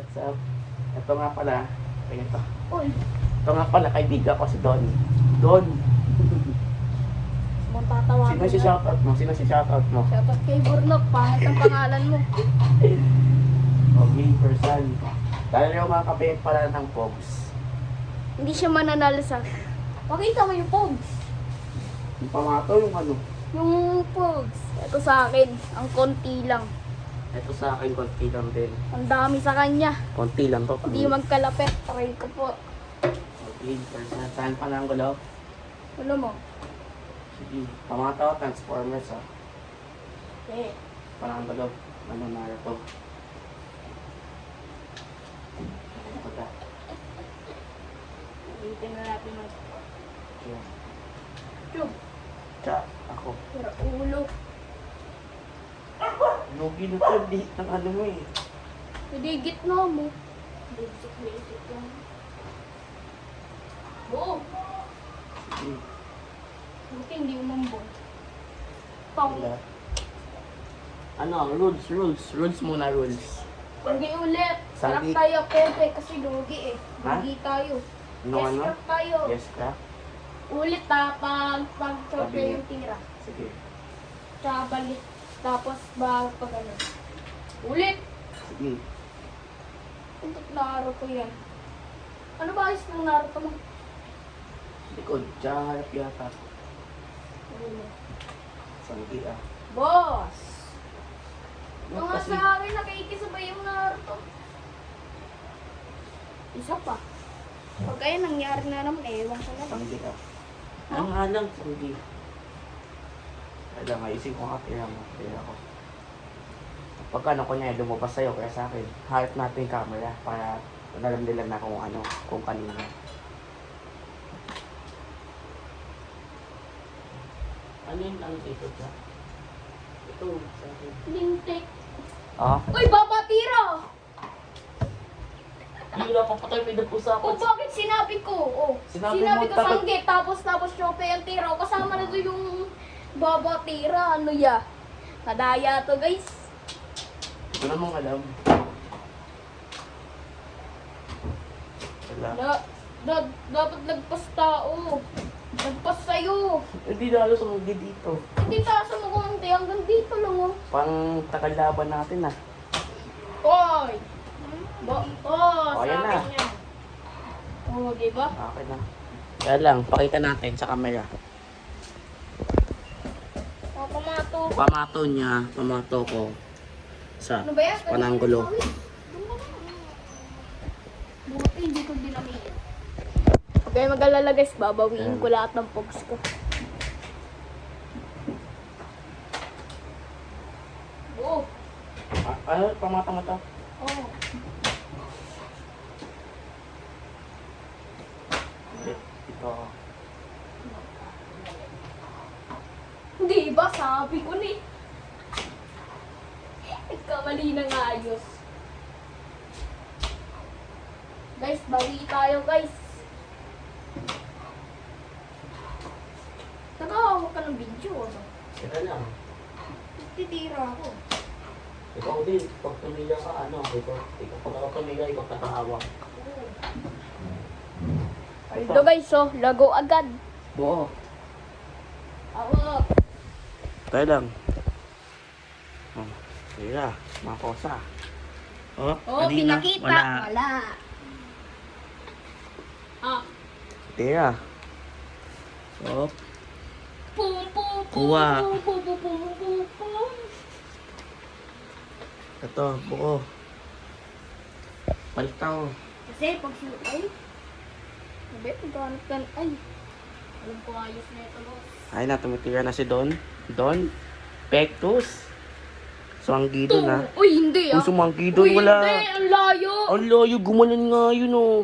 what's up? Ito nga pala, ito. Uy, Ito nga pala, kaibigan ko si Don. Don! mong tatawagan Sino si na. shoutout mo? Sino si shoutout mo? Shoutout kay Burnok, pangit ang pangalan mo. Okay, person. Dahil yung mga kape pala ng Pogs. Hindi siya mananalo sa... Pakita mo yung Pogs. Yung pamato, yung ano. Yung Pogs. Ito sa akin, ang konti lang. Ito sa akin, konti lang din. Ang dami sa kanya. Konti lang to. Hindi magkalapit. Try ko po. Okay, person. Saan pa ng gulo? Ano mo? Sige. Pamato, Transformers ha. Eh, Parang gulo. Ano na ito? Ano ba? ulitin na natin mag... Yeah. Chub, Tsa, ako. pero ulo. Lugi na to, di ng ano mo eh. Hindi gitna mo. Basic lang. Oo. Sige. Buti hindi umambong. Pang... Wala. Ano, rules muna, rules. Hindi ulit. Sarap Sabi- tayo, Pepe, kasi lugi eh. Ha? Lugi tayo. Ano, Yes, ano? sarap tayo. Yes ka? Ulit ha, pag choke Sabi- yung tira. Sige. Tsaka balik. Tapos pag ano. Ulit! Sige. Puntot Naruto yan. Ano ba ayos ng Naruto mo? Likod. Tsaka harap yata. Ulo. Sanggi ah. Boss! Ito Ba't nga kasi? sa akin, nakikisabay yung Naruto. Isa pa. Pag kaya nangyari na naman, ewan ko na lang. Sanggi ah. Ano nga lang, sanggi. Kaya maisip ko kapira mo. Kaya ako. Pagka ano ko niya, lumabas sa'yo kaya sa akin. Harap natin yung camera para alam nila na kung ano, kung kanina. Ano yung ang ito siya? Ito, sa akin. Lintik. Ah? Uy, babatira! Hindi wala pa patay pinag-usapan. O bakit sinabi ko? Oh, Sinabi sinabi mo, ko dapat- sangge, tapos chope ang tira. O, kasama na doon yung babatira. Ano ya? Nadaya to guys. Ito na mong alam. Wala. Dapat lagpas tao. Lagpas sa'yo. Hindi lalo sumugid dito. Hindi taas mo kumunti. Hanggang dito lang oh. Pang takalaban natin ah. Oy! Oh, yan sa na. akin yan. Oh, diba? Okay na. Kaya lang, pakita natin sa camera. Oh, pamato. Pamato niya, pamato ko sa Ano ba yan? pananggulo. Buti hindi ko dinamihan. Okay, mag-alala guys. Babawiin ko lahat ng pogs ko. Oh! Ano, pamato mo to? Oh! Ito. Hindi ba? Sabi ko ni. Nagkamali ng ayos. Guys, bali tayo guys. Nakahawak ka ng video ano? Ito lang. Titira ako. Ikaw din, pag tumila ka, ano, ikaw pag ako tumila, ikaw tatahawak. Ito guys, oh, lago agad. Oo. Ako. Tayo lang. Oh, tira, mga kosa. Oh, Oh, kanina, pinakita. wala. Wala. Ah. Tira. Oh, Pum, pum, pum, Kuha. pum, pum, pum, pum, pum, pum. ito, buko. Palitaw. Kasi pag sila, ay. Sabi, pagkanap ka, ay. Alam ko ayos na ito, boss. Ay na, tumitira na si Don. Don? Pectus? Sumanggido na. Uy, hindi ah. Uy, sumanggido, Uy, wala. hindi, ang layo. Ang layo, gumanon nga yun oh.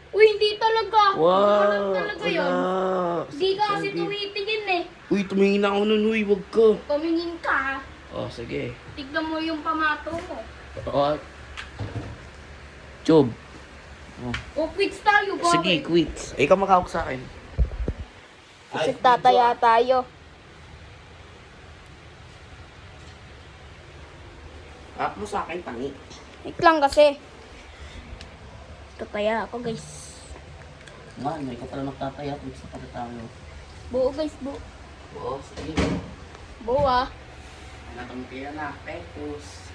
Uy, hindi talaga. Wow, Ano talaga wala. yun? Hindi ka kasi Sige. tumitingin eh. Uy, tumingin ako nun, uy, wag ka. Tumingin ka ha. Oh, sige. Tignan mo yung pamato mo. Oh. Job. O, quits tayo, bakit? Sige, quits. Ikaw makahawak sa akin. Kasi tataya tayo. Harap mo sa akin, tangi. Wait lang kasi. Tataya ako guys. Man, may ka pala magtataya. Tweets na pala tayo. Buo guys, buo. Oo, sige. Buo ah. Natang kaya na. Pekus.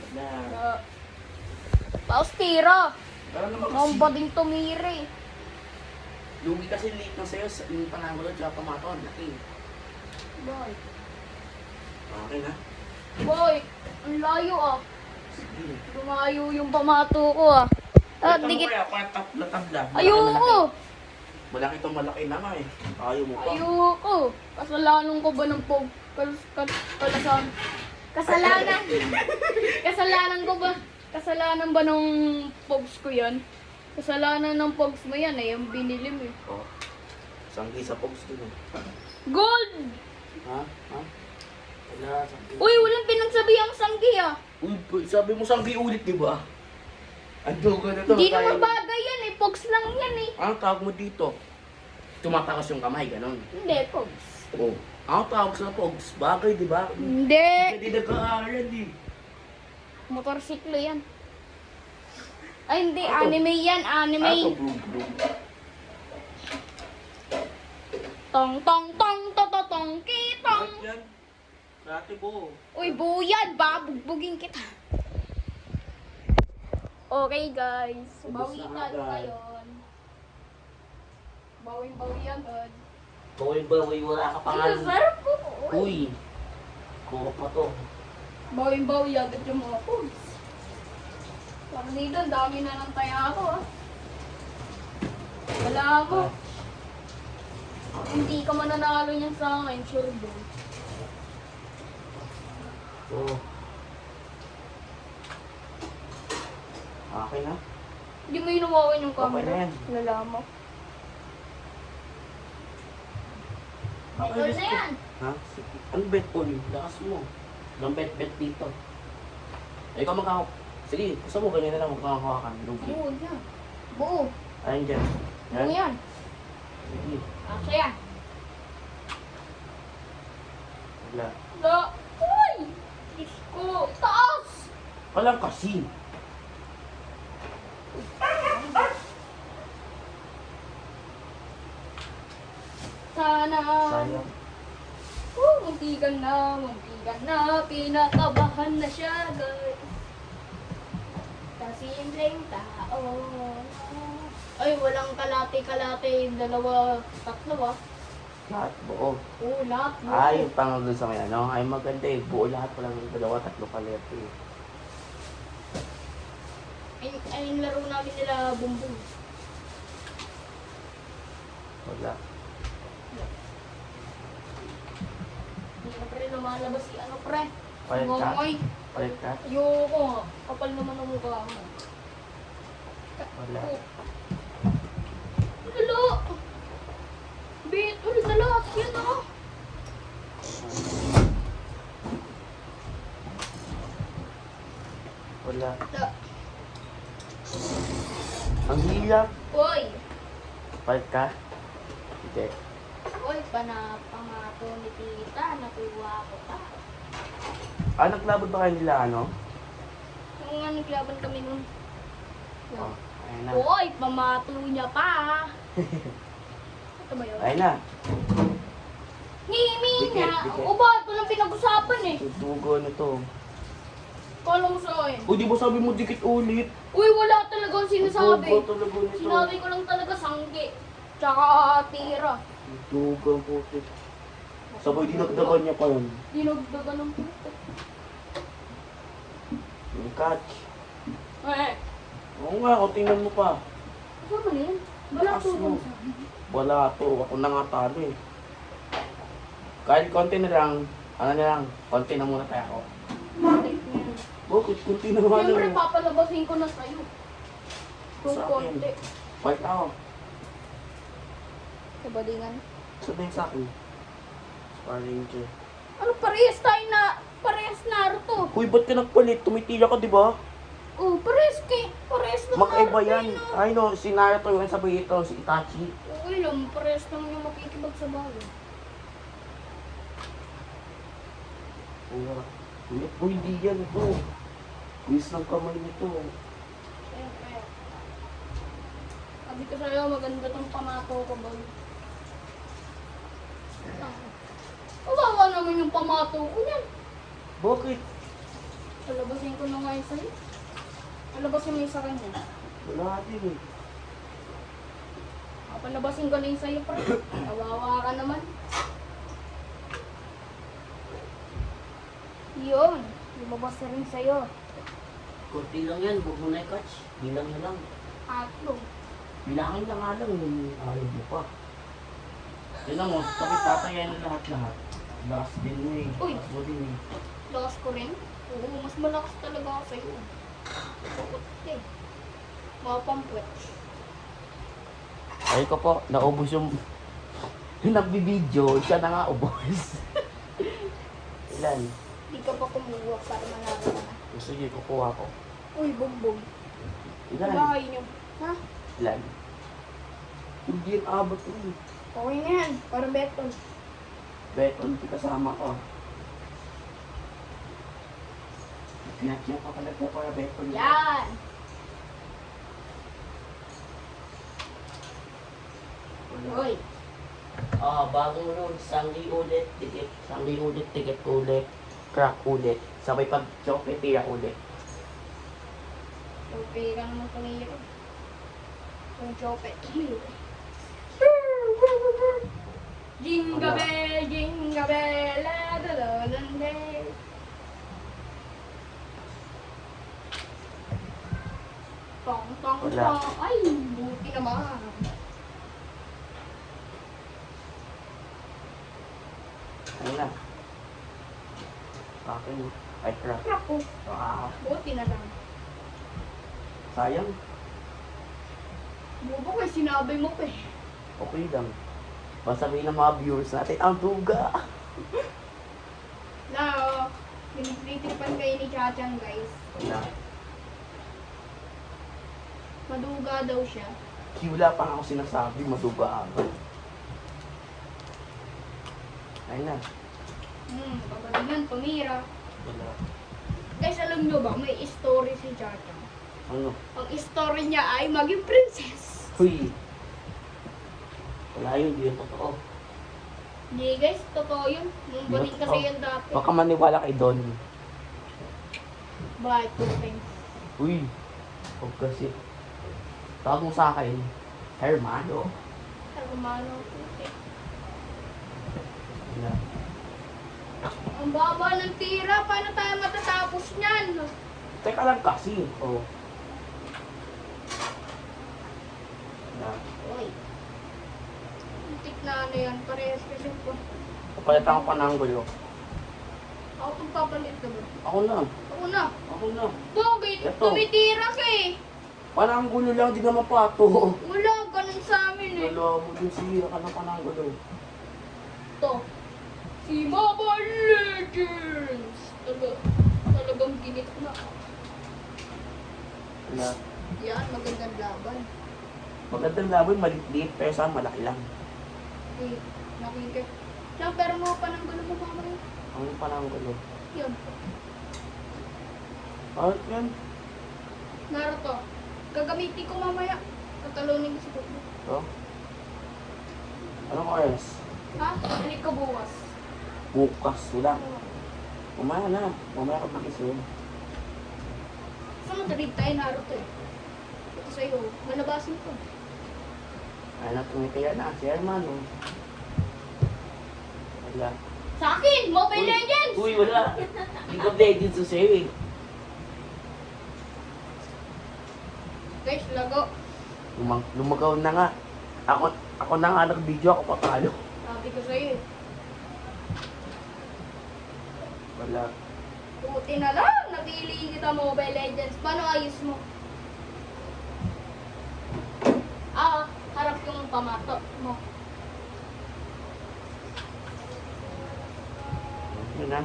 Wala. Paus tira. Pero naman kasi. Ang bading tumiri. Lugi kasi late na sa'yo. Yung panamalo at pamaton. Laki. Boy. Okay na. Boy, ang layo ah. Sige. Lumayo yung pamato ko ah. Ah, Ito mo dikit. kaya, tabla. Ayoko. Malaki itong malaki na nga eh. Ayaw mo pa. Ayoko. Kasalanan ko ba ng pog? Kasalanan. Kasalanan ko ba? Kasalanan ba ng pogs ko yan? Kasalanan ng pogs mo yan eh. Yung binili mo eh. Oh. Sanggi sa pogs dun eh. Gold! Ha? Ha? Wala, sanggi. Uy, walang pinagsabihan sanggi ah. Uy, sabi mo sanggi ulit, di ba? Ando ka na to. Hindi naman bagay yan eh. Pogs lang yan eh. Anong tawag mo dito? Tumatakas yung kamay, ganon. Hindi, pogs. Oo. Anong tawag sa pogs? Bagay, di ba? Hindi. Hindi nagka-aaral eh. Motorsiklo yan. Ay, hindi. Ano? Anime yan. Anime. Ato, bro. Tong, tong, tong, tototong, kitong. Bakit yan? Dati ko. Uy, buyad. Babugbugin kita. Okay, guys. Ubus Bawi na tayo agad. ngayon. Bawing-bawi agad. Bawi, wala ka pa nga. Ang sarap ko. Uy. Kuha pa to. Bawing-bawi agad yung mga foods. Parang dito, ang dami na ng taya ako ah. Wala ako. Hindi ka mananalo niyan sa akin, sure bro. Oo. Okay na? Hindi mo inuwakan yung Okay na camera. yan. Lala mo. Ito na yan. Ha? Sige. Ano bet po yun? Lakas mo. Walang bet dito. Eh, ikaw magkakap. Sige, gusto mo ganyan na lang magkakakuha ka. Lugi. Buo yan. Buo. Ayun dyan. Buo yan. Sige. Asa yan. Wala. Da. Uy! Diyos ko. Taas! Walang kasi. Sana. Sayang. Muntikan na. Pinakabahan na siya, guys. Kasimpleng tao. Ay, walang kalate-kalate. Dalawa, tatlo ah. Lahat buo. Oo, lahat. Ah, yung pang doon sa may ano. Ay, maganda eh. Buo lahat. Walang dalawa, tatlo palit eh. Ay, yung laro namin nila, bumbong. Wala. Hindi na pre, lumalabas si ano pre. Palit ka? Ngongoy. Palit ka? Ayoko nga. Kapal naman ang mukha mo. Wala. Lalo! Bit, ulit na lahat. Yan ah. Wala. Ang hila. Uy! Palit ka? Hindi. Uy, panapangato ni tita. Nakuha ko pa. Ah, naglabot ba kayo nila ano? Yung nga naglaban kami nun. Oh, ayun na. Uy, pamato niya pa. Ito ba yun? Ayun na. Ngimi Dikit, niya. dikit. O ba, ito lang pinag-usapan eh. Tutugo na to. Kala mo sa akin. O, di ba sabi mo dikit ulit? Uy, wala talaga ang sinasabi. Tutugo talaga nito. Sinabi ko lang talaga sangge. Tsaka tira. Tutugo ang putik. Sabay dinagdagan niya pa yun. Dinagdagan ng puto. Yung catch. Eh, Oo nga, o tingnan mo pa. ano ba yan? Wala Taas to mo. sa akin. Wala to. Ako na nga talo eh. Kahit konti na lang, ano na lang, konti na muna tayo. Bakit yan? Bakit? Konti na nga Siyempre, lang. papalabasin ko na sa'yo. Kung Sa akin. konti. Balik ako. Sa badingan. Sabihin sa akin. Sparring ka. Ano, parehas Naruto. Uy, ba't ka nagpalit? Tumitila ka, di ba? Oh, parehas na Magkaiba Naruto yan. eh, no? Ay no, si Naruto yung sabi ito, si Itachi. Okay lang, parehas lang yung makikibag sa bago. Uy, hindi yan ito. Quiz ng kamay nito. Ayan, kaya. Sabi ko sa'yo, maganda tong pamato ko, boy. Kawawa naman yung pamato ko yan. Bakit? Palabasin ko na nga yung sa'yo. Palabasin mo yung sa kanya. Wala din eh. Palabasin ko na yung sa'yo, pre. Kawawa ka naman. Yun. Lumabas na rin sa'yo. Kunti lang yan, huwag mo na i-catch. Bilang na lang. Atlo. Bilangin na nga lang, ayaw mo pa. Yun lang mo, tapos tatayan na lahat-lahat. Lakas din mo eh. Uy. Lakas mo din eh. Lakas ko rin. Oo, mas malakas talaga ako sa'yo. Bakit eh? Mga pampwet. Ay ko po, naubos yung nagbibideo, siya na nga ubos. Ilan? Di ka pa kumuha para manalo ka na. Sige, kukuha ko. Uy, bumbong. Ilan? Bahay niyo. Ha? Ilan? Hindi yung abot ko. Okay na yan. Para beton. Beton, kasama ko. Pinatya pa pala ko para beton. Yan. Uy. Bagong road, sangli ulit, tikit. Sangli ulit, tikit ulit. Crack ulit. Sabay pag choke, tira ulit. Okay ka naman tumira. Yung chopet. Jingle bell, la da da da da. Tong tong Wala. tong. Ay, buti naman. Ano na? Akin. Ay, crack. Naku, buti na lang. Sayang. Bubo ko, sinabi mo pa eh. Okay lang. Masabihin ng mga viewers natin, ang duga. Na, pinagtitipan kayo ni Chachang, guys. Wala. Maduga daw siya. Wala pa nga ako sinasabi, maduga agad. Ayun na. Kapalinan, tumira. Wala. Guys, alam nyo ba, may story si Chachang. Ano? Ang story niya ay maging princess. Huy. Wala yun, di yun totoo. Hindi guys, totoo yun. Nung balik kasi yun dati. Baka maniwala kay Don. Bakit puting? Uy. Huwag kasi. Tawag mo sa akin, Hermano. Hermano puting. Wala. Ang baba ng tira, paano tayo matatapos niyan? Teka lang kasi. Oh. Wala. Uy. Tik na ano yan, parehas kasi po. Kapalitan ko pa ng gulo. Ako itong papalit ka ba? Ako na. Ako na. Ako na. Bakit? Ito. Tumitira ka eh. Pananggulo lang, di naman pato. Wala, ganun sa amin eh. Wala mo din sira ka ng pananggulo. Ito. Si Mobile Legends! Talagang ginit na. Wala. Yan, magandang laban. Magandang laban, maliit pero saan malaki lang. Eh, nakikip. Siya, pero mga pananggulo mo mamaya. Ang pananggulo. Yan. Bakit yan? Naruto. Gagamitin ko mamaya. Tatalunin ko si Kuko. Ito? Anong oras? Ha? Balik ko bukas. Bukas. Wala. Mamaya na. Mamaya ka magising. Saan matalig tayo Naruto eh? Ito sa'yo. Malabasin ko. Ay, natumitiya na. Si Hermano. Wala. Sa akin! Mobile Uy. Legends! Uy, wala. League of Legends to sa'yo eh. Guys, lago. Lumagaw na nga. Ako na nga nag-video, ako papalo. Sabi ko sa'yo eh. Wala. Puti na lang. Napili kita Mobile Legends. Paano ayos mo? Harap yung pamato mo. Yun na.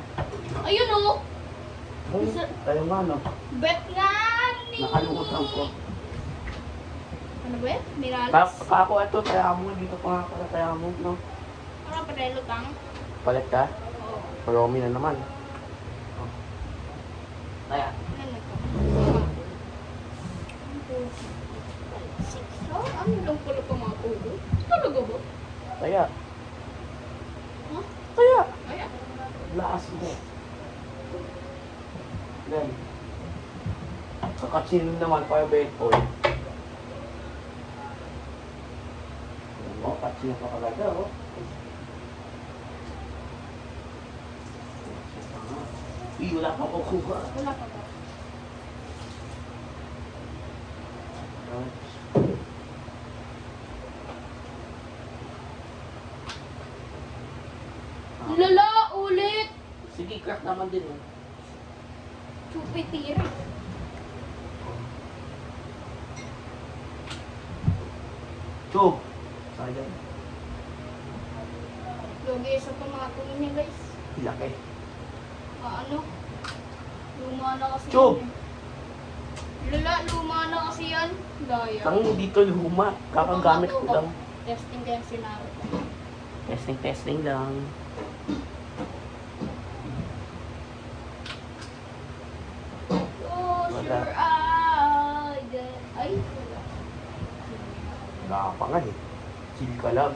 Ayun oh! Ay, tayo nga no. Bet nga ni... Nakalimutan ko. Ano ba yun? Miralas? Kako ito, kaya mo. Dito pa nga pala, kaya mo, no? Ano pa tayo lutang? Palit ka? Oo. Romy na naman. Oh. Kaya. Ano to? Ano lang pala pamatulo? Talaga ba? Kaya, Ha? kaya, Kaya. lakas mo. Yan. Kakatsin naman pa yung bedpool. Oh, katsin pa talaga, oh. Uy, wala pa kukuha. Wala pa ba? Lala, ulit! Sige, crack naman din, oh. Chupitiri. Chub! Sayang. Lagi sa pamatulo niya, guys. Laki. Ano? Luma na kasi Chub! yan. Lala, luma na kasi yan. Daya. Tango dito luma. Kakagamit ko lang. Testing kaya sinaro. Testing lang. Close Wala. your eyes. Ay, wala. Wala pa nga eh. Chill ka lang.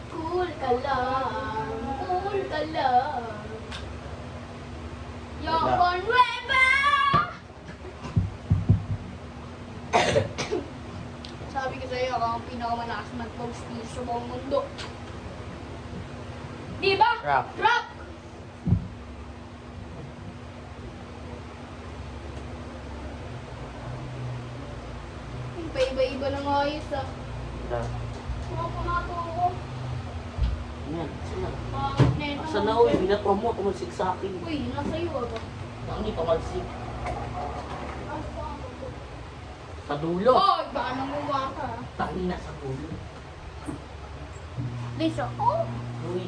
Cool ka lang. Cool ka lang. Yung Wala. Conweba! Sabi ko sa'yo, ako ang pinakamalakas mag-post dito sa buong mundo. Di ba? Rock. Rock! Iba-iba ng ayos ah. Wala. Mga pamato ko. Yan. Saan? Pangit na ito. Saan na uwi? Binatwa mo. Tumalsik sa akin. Uy, nasa iyo ba? Hindi tumalsik. Ano pa ako? Sa dulo. Hoy, baka nanguha ka. Tani na sa dulo. Lisa, oh! Uy.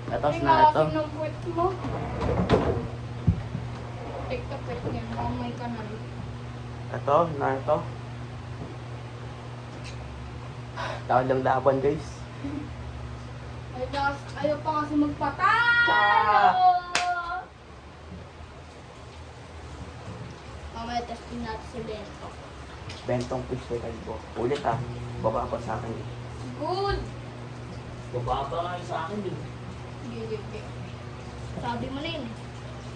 Tapos Ay, na ito. akin ng puwet mo. Take the puwet niya. Mamay ka na rin. Ito. Na ito. Tawag lang laban, guys. Ayaw pa kasi magpatalo! Mamaya testing natin si Bento. Bentong fish kay Kalbo. Ulit ah. Baba pa sa akin. Good! Baba pa nga sa akin din. Sige. Sabi mo na yun eh.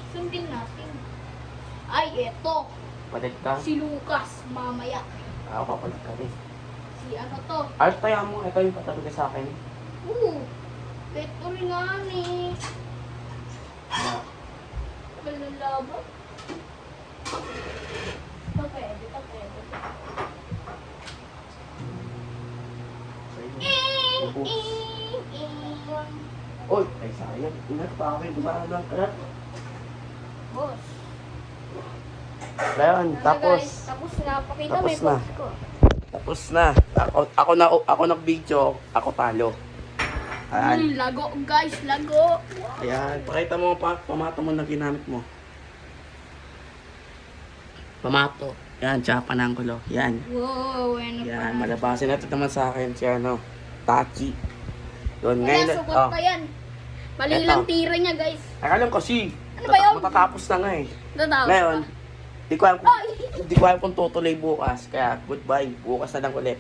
Sundin natin. Ay, eto. Palit ka. Si Lucas, mamaya. Ako papalit ka rin. Si ano to? Art, taya mo. Ito yung patabi ka sa akin. Ito rin nga ni. Na, Malalaban. Ito pwede. sa'yo. Ubus. Oy, ay sayang. Ingat pa ako yung dumaan ng karat. Boss. Ayan, Ano, tapos. guys? Tapos na. Pakita Tapos may na. box ko. Tapos na. Ako nag-video. Ako talo. Ayan. Lago guys, lago. Ayan. Pakita mo pa. Pamato mo na ginamit mo. Pamato. Yan, tsaka pananggulo. Yan. Wow, ano pa. Yan, malabasin natin naman sa akin si ano, Tachi. Yun, Wala, ngayon, sugot pa yan. Mali Eto. lang tira niya guys. Alam kasi, Ano ba yun? matatapos na nga eh. Tatawa. Ngayon, di ko alam Ay! di ko alam kung tutuloy bukas. Kaya, goodbye. Bukas na lang ulit.